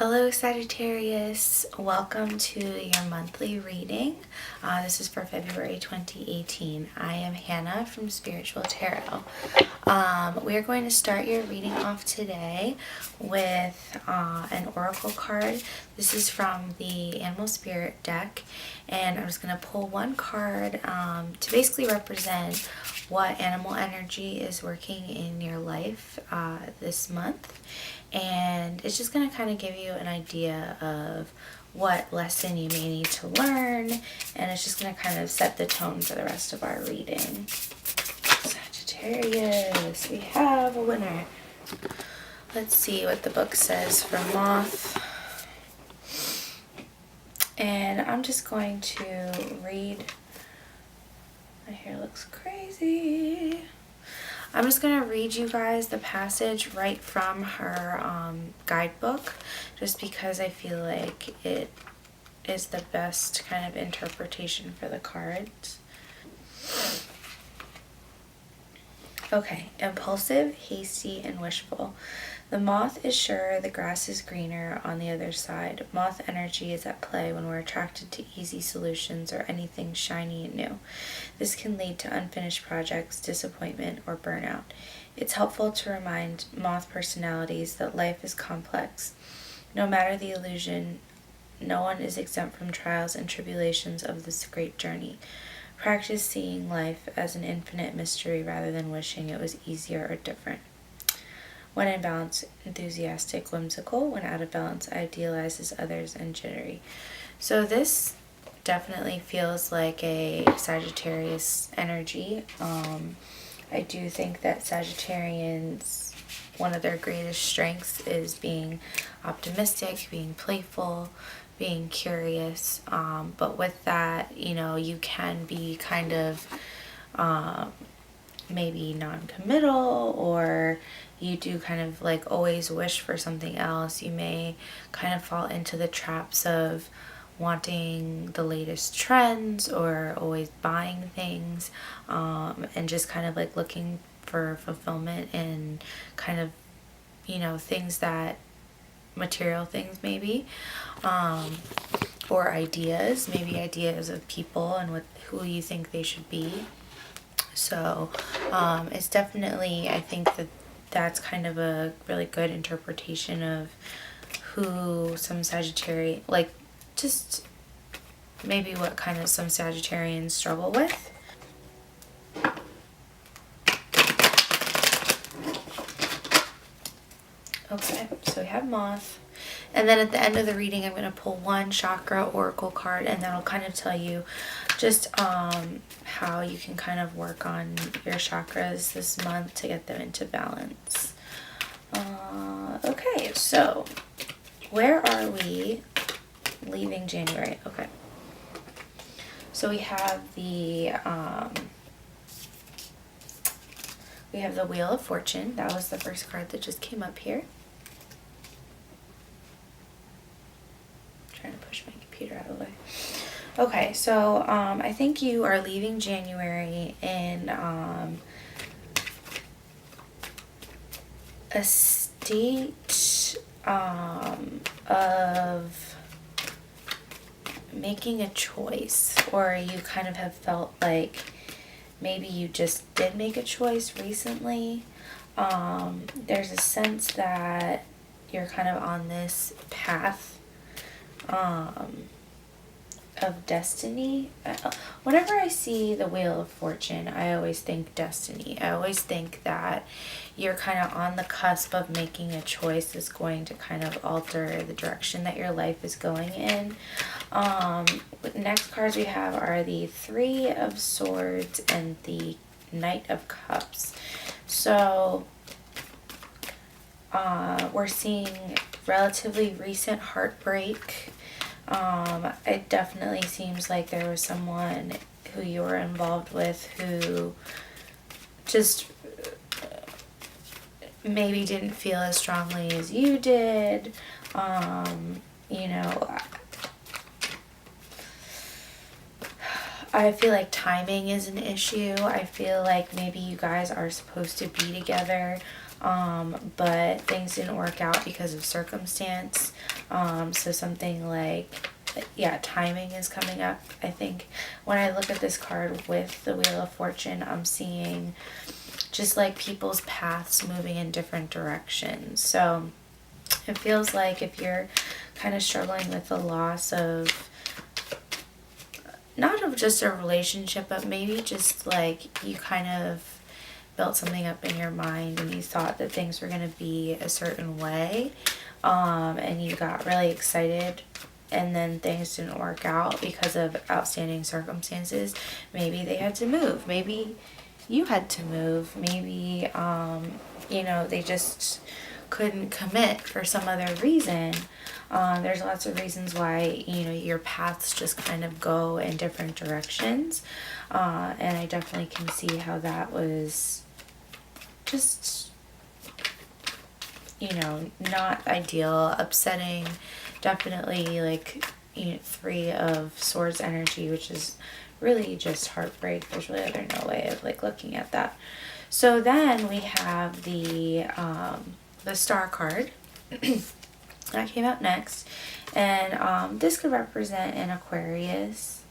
Hello Sagittarius, welcome to your monthly reading. This is for February 2018. I am Hannah from Spiritual Tarot. We are going to start your reading off today with an oracle card. This is from the Animal Spirit deck, and I'm just going to pull one card to basically represent what animal energy is working in your life this month. And it's just going to kind of give you an idea of what lesson you may need to learn, and it's just going to kind of set the tone for the rest of our reading. Sagittarius, we have a winner. Let's see what the book says for Moth. And I'm just going to read. My hair looks crazy. I'm just going to read you guys the passage right from her guidebook, just because I feel like it is the best kind of interpretation for the cards. Okay, impulsive, hasty, and wishful. The moth is sure the grass is greener on the other side. Moth energy is at play when we're attracted to easy solutions or anything shiny and new. This can lead to unfinished projects, disappointment, or burnout. It's helpful to remind moth personalities that life is complex. No matter the illusion, no one is exempt from trials and tribulations of this great journey. Practice seeing life as an infinite mystery rather than wishing it was easier or different. When in balance, enthusiastic, whimsical. When out of balance, idealizes others and jittery. So this definitely feels like a Sagittarius energy. I do think that Sagittarians, one of their greatest strengths is being optimistic, being playful, being curious. But with that, you can be kind of maybe non-committal, or you do kind of like always wish for something else. You may kind of fall into the traps of wanting the latest trends or always buying things, and just kind of like looking for fulfillment in kind of, things that, material things maybe, or ideas, maybe ideas of people and who you think they should be. So it's definitely, I think that's kind of a really good interpretation of who some Sagittarius, like just maybe what kind of some Sagittarians struggle with. Okay, so we have Moth. And then at the end of the reading, I'm going to pull one chakra oracle card, and that'll kind of tell you just how you can kind of work on your chakras this month to get them into balance. Okay, so where are we leaving January? Okay. So we have the Wheel of Fortune. That was the first card that just came up here. Trying to push my computer out of the way. Okay, so I think you are leaving January in a state of making a choice, or you kind of have felt like maybe you just did make a choice recently. There's a sense that you're kind of on this path of destiny. Whenever I see the Wheel of Fortune, I always think destiny. I always think that you're kind of on the cusp of making a choice that's going to kind of alter the direction that your life is going in. Next cards we have are the Three of Swords and the Knight of Cups. So we're seeing relatively recent heartbreak. It definitely seems like there was someone who you were involved with who just maybe didn't feel as strongly as you did. I feel like timing is an issue. I feel like maybe you guys are supposed to be together but things didn't work out because of circumstance. So something like, yeah, timing is coming up. I think when I look at this card with the Wheel of Fortune, I'm seeing just like people's paths moving in different directions. So it feels like if you're kind of struggling with the loss of, not of just a relationship, but maybe just like you kind of built something up in your mind and you thought that things were going to be a certain way, and you got really excited and then things didn't work out because of outstanding circumstances. Maybe they had to move. Maybe you had to move. Maybe, you know, they just couldn't commit for some other reason. There's lots of reasons why, you know, your paths just kind of go in different directions. And I definitely can see how that was just, you know, not ideal, upsetting, definitely like, you know, 3 of Swords energy, which is really just heartbreak. There's really no way of like looking at that. So then we have the Star card that came out next, and this could represent an Aquarius.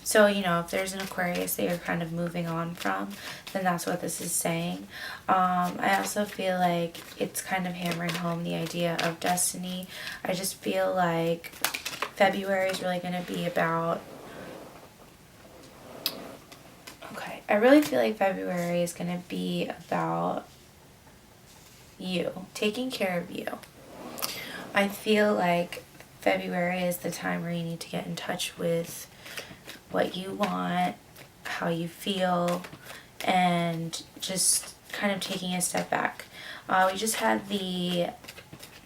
So, you know, if there's an Aquarius that you're kind of moving on from, then that's what this is saying. I also feel like it's kind of hammering home the idea of destiny. I just feel like February is really going to be about... Okay, I really feel like February is going to be about you, taking care of you. I feel like February is the time where you need to get in touch with what you want, how you feel, and just kind of taking a step back. We just had the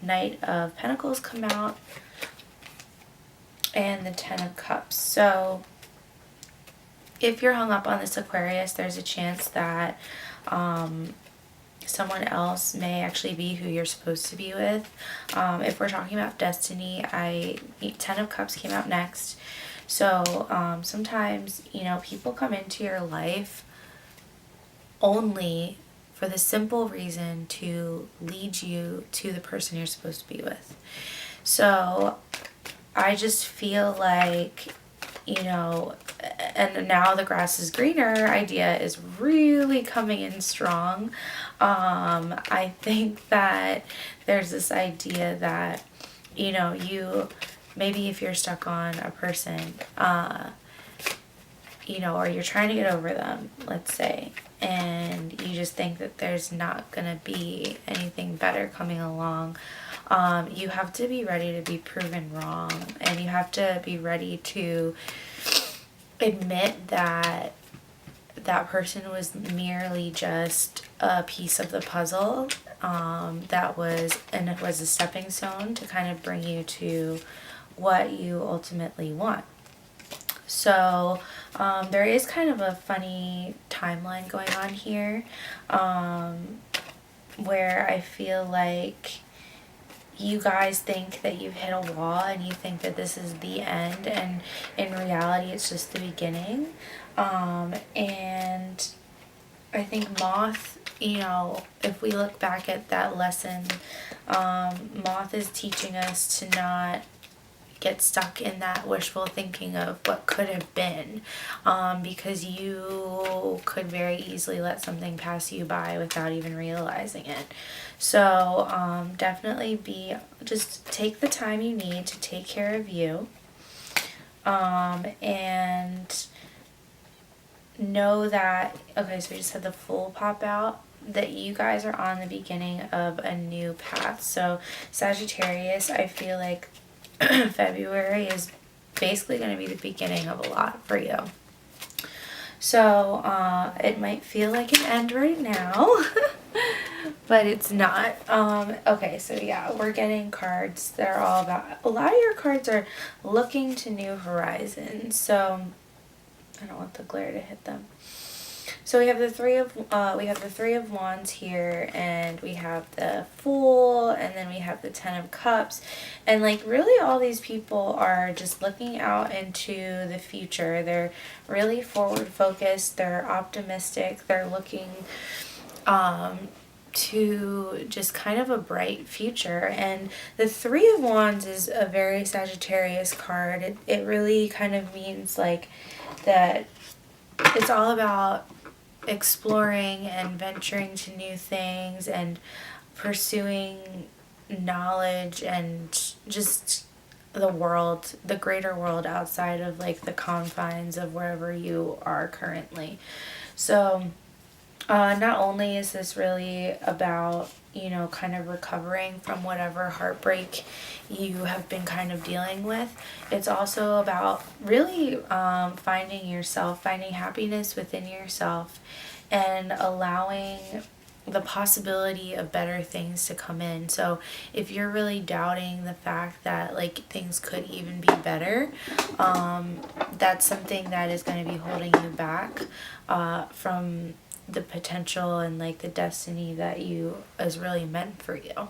Knight of Pentacles come out and the 10 of Cups. So if you're hung up on this Aquarius, there's a chance that someone else may actually be who you're supposed to be with. If we're talking about destiny, 10 of Cups came out next. So sometimes, you know, people come into your life only for the simple reason to lead you to the person you're supposed to be with. So I just feel like, you know, and now the grass is greener idea is really coming in strong. I think that there's this idea that, you know, maybe if you're stuck on a person, you know, or you're trying to get over them, let's say, and you just think that there's not going to be anything better coming along, you have to be ready to be proven wrong, and you have to be ready to admit that that person was merely just a piece of the puzzle, it was a stepping stone to kind of bring you to what you ultimately want. So there is kind of a funny timeline going on here, where I feel like you guys think that you've hit a wall and you think that this is the end, and in reality it's just the beginning. And I think Moth, you know, if we look back at that lesson, Moth is teaching us to not get stuck in that wishful thinking of what could have been, because you could very easily let something pass you by without even realizing it. So definitely just take the time you need to take care of you, and know that, okay, so we just had the Fool pop out, that you guys are on the beginning of a new path. So Sagittarius, I feel like February is basically going to be the beginning of a lot for you. So it might feel like an end right now, but it's not. Okay, so yeah, we're getting cards that are all about, a lot of your cards are looking to new horizons. So I don't want the glare to hit them. So we have the three of wands here, and we have the Fool, and then we have the 10 of cups. And like really all these people are just looking out into the future. They're really forward focused, they're optimistic, they're looking to just kind of a bright future. And the Three of Wands is a very Sagittarius card. It really kind of means like that it's all about exploring and venturing to new things and pursuing knowledge and just the world, the greater world outside of like the confines of wherever you are currently. So not only is this really about, you know, kind of recovering from whatever heartbreak you have been kind of dealing with, it's also about really finding yourself, finding happiness within yourself, and allowing the possibility of better things to come in. So if you're really doubting the fact that like things could even be better, that's something that is going to be holding you back from the potential and like the destiny that you is really meant for you.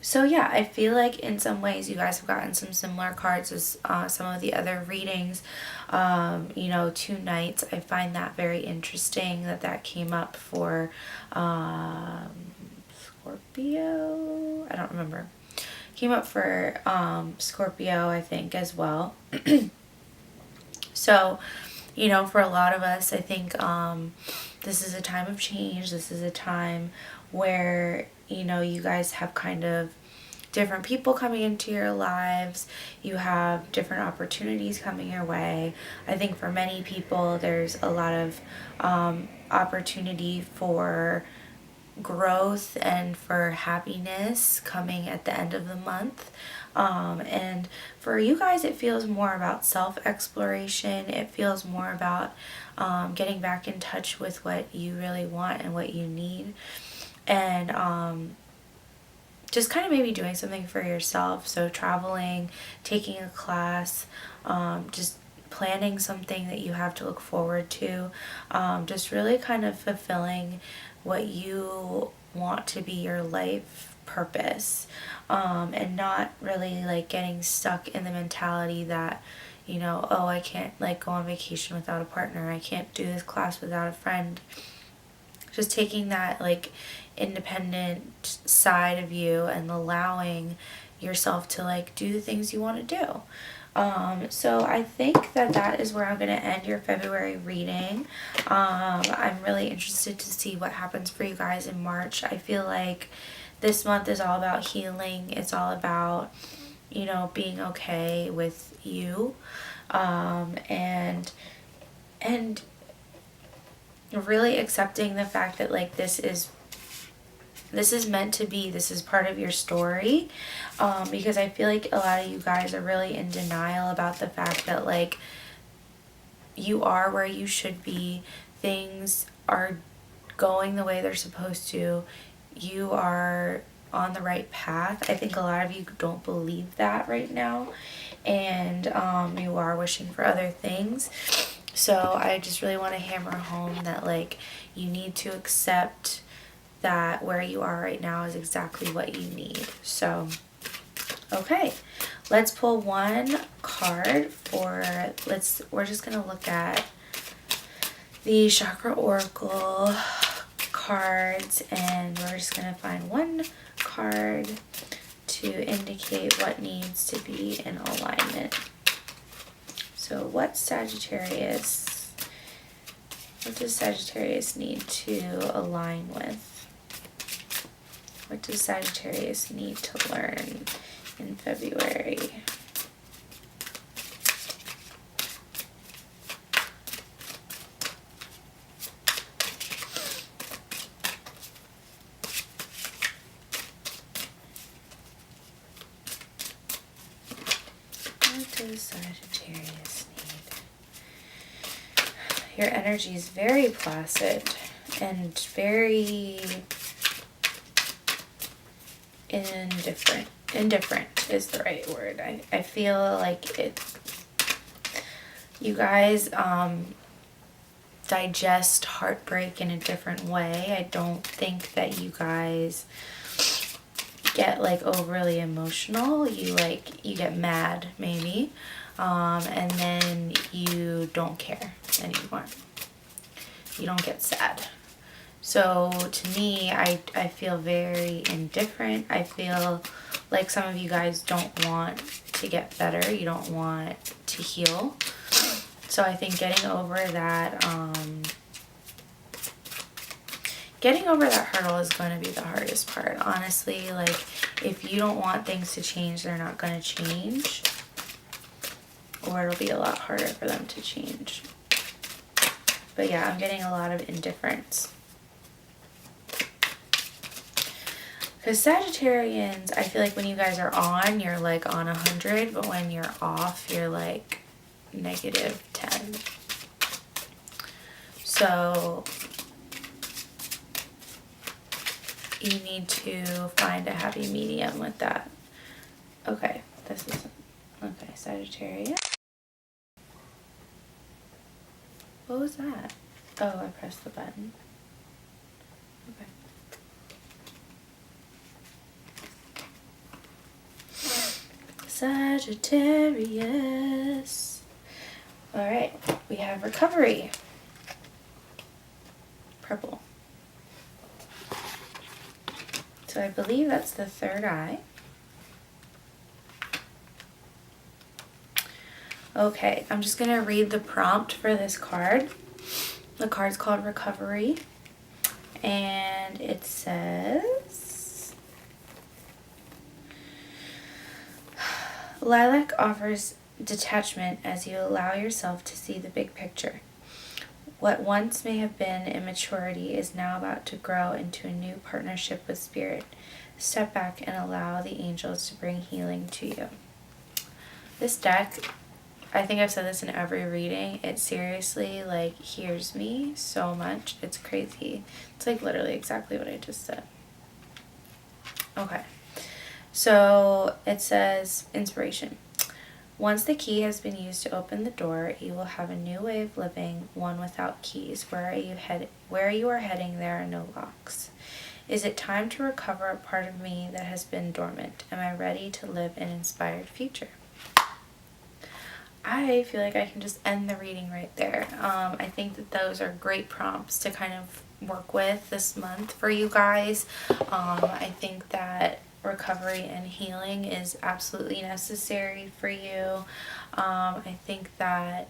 So yeah, I feel like in some ways you guys have gotten some similar cards as some of the other readings. You know, 2 Knights, I find that very interesting that came up for Scorpio. I don't remember. Came up for Scorpio, I think, as well. So, you know, for a lot of us, I think this is a time of change. This is a time where, you know, you guys have kind of different people coming into your lives. You have different opportunities coming your way. I think for many people, there's a lot of opportunity for growth and for happiness coming at the end of the month. And for you guys, it feels more about self-exploration. It feels more about getting back in touch with what you really want and what you need. And just kind of maybe doing something for yourself. So traveling, taking a class, just planning something that you have to look forward to. Just really kind of fulfilling what you want to be your life purpose, and not really like getting stuck in the mentality that, you know, oh, I can't like go on vacation without a partner, I can't do this class without a friend. Just taking that like independent side of you and allowing yourself to like do the things you want to do. So I think that is where I'm going to end your February reading. I'm really interested to see what happens for you guys in March. I feel like this month is all about healing. It's all about, you know, being okay with you, and really accepting the fact that like this is meant to be. This is part of your story, because I feel like a lot of you guys are really in denial about the fact that like you are where you should be. Things are going the way they're supposed to. You are on the right path. I think a lot of you don't believe that right now, and you are wishing for other things. So I just really want to hammer home that like you need to accept that where you are right now is exactly what you need. So, okay, let's pull one card for, we're just going to look at the Chakra Oracle cards, and we're just going to find one card to indicate what needs to be in alignment. So what does Sagittarius need to align with? What does Sagittarius need to learn in February? What does Sagittarius need? Your energy is very placid and very indifferent is the right word. I feel like it, you guys digest heartbreak in a different way. I don't think that you guys get like overly emotional. You get mad maybe, and then you don't care anymore. You don't get sad. So to me, I feel very indifferent. I feel like some of you guys don't want to get better. You don't want to heal. So I think getting over that hurdle is going to be the hardest part. Honestly, like, if you don't want things to change, they're not going to change. Or it'll be a lot harder for them to change. But yeah, I'm getting a lot of indifference. Because Sagittarians, I feel like when you guys are on, you're like on 100. But when you're off, you're like -10. So you need to find a happy medium with that. Okay, okay, Sagittarius. What was that? Oh, I pressed the button. Okay. Sagittarius. All right, we have recovery. Purple. So I believe that's the third eye. Okay, I'm just gonna read the prompt for this card. The card's called Recovery, and it says, Lilac offers detachment as you allow yourself to see the big picture. What once may have been immaturity is now about to grow into a new partnership with Spirit. Step back and allow the angels to bring healing to you. This deck, I think I've said this in every reading, it seriously like hears me so much. It's crazy. It's like literally exactly what I just said. Okay. So it says inspiration. Once the key has been used to open the door, you will have a new way of living, one without keys. Where you are heading, there are no locks. Is it time to recover a part of me that has been dormant? Am I ready to live an inspired future? I feel like I can just end the reading right there. I think that those are great prompts to kind of work with this month for you guys. I think that recovery and healing is absolutely necessary for you. I think that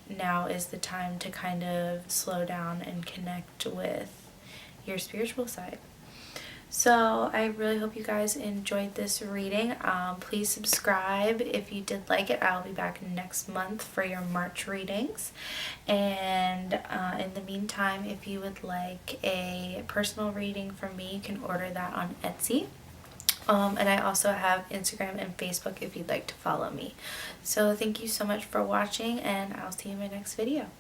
now is the time to kind of slow down and connect with your spiritual side. So I really hope you guys enjoyed this reading. Please subscribe if you did like it. I'll be back next month for your March readings. And in the meantime, if you would like a personal reading from me, you can order that on Etsy. And I also have Instagram and Facebook if you'd like to follow me. So thank you so much for watching, and I'll see you in my next video.